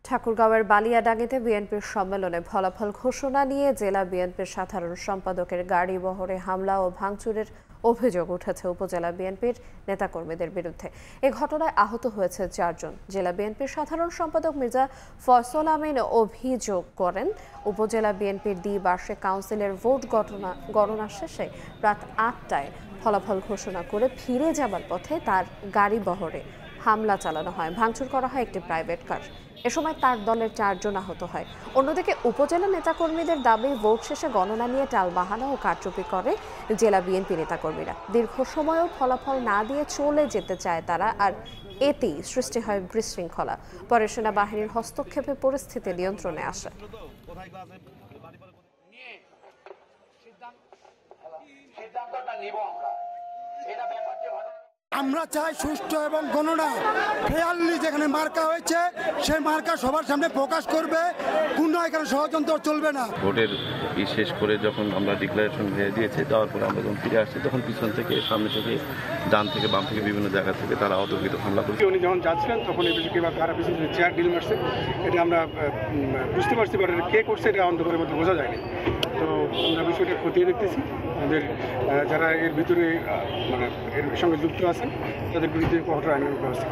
ঠাকুরগাঁওয়ের বালিয়াডাঙ্গিতে বিএনপির সম্মেলনে ফলাফল ঘোষণা নিয়ে জেলা বিএনপির সাধারণ সম্পাদকের গাড়ি বহরে হামলা ও ভাঙচুরের অভিযোগ উঠেছে উপজেলা বিএনপির নেতাকর্মীদের বিরুদ্ধে। এ ঘটনায় আহত হয়েছে 4 জন। জেলা বিএনপির সাধারণ সম্পাদক মির্জা ফয়সল আমিন অভিযোগ করেন, উপজেলা বিএনপির দ্বিবার্ষিক কাউন্সিলের ভোট গণনা শেষে রাত 8টায় ফলাফল ঘোষণা করে ফিরে যাবার পথে তার গাড়ি বহরে হামলা চালানো হয়, ভাঙচুর করা হয় একটি প্রাইভেট কার। এ সময় তার দলের 4 জন আহত হয়। অন্যদিকে উপজেলা নেতাকর্মীদের দাবি, ভোট শেষে গণনা নিয়ে টালবাহানা ও কারচুপি করে জেলা বিএনপি নেতাকর্মীরা। দীর্ঘ সময়ও ফলাফল না দিয়ে চলে যেতে চায় তারা, আর এতেই সৃষ্টি হয় বিশৃঙ্খলা। পরে সেনাবাহিনীর হস্তক্ষেপে পরিস্থিতি নিয়ন্ত্রণে আসে। আমরা চাই সুষ্ঠু এবং গণনা ফেয়ারলি, যেখানে মার্কা হয়েছে সেই মার্কা সবার সামনে প্রকাশ করবে, কোনো এখানে ষড়যন্ত্র চলবে না। ভোটের শেষ করে যখন আমরা ডিক্লারেশন দিয়ে দিয়েছি, দেওয়ার পরে আমরা যখন ফিরে আসছি তখন পিছন থেকে, সামনে থেকে, ডান থেকে, বাম থেকে বিভিন্ন জায়গা থেকে তারা অতর্কিত হামলা করেছে। উনি যখন যাচ্ছিলেন তখন এই বিষয়ে কিংবা কারা পিছনে চেয়ার ডিল মারছে এটা আমরা বুঝতে পারছি, বাট কে করছে এটা অন্ধকারের মধ্যে বোঝা যায়নি। তো আমরা বিষয়টা খতিয়ে দেখতেছি। আমাদের যারা এর ভিতরে মানে এর সঙ্গে যুক্ত আছেন তাদের বিরুদ্ধে কঠোর আইনের ব্যবস্থা।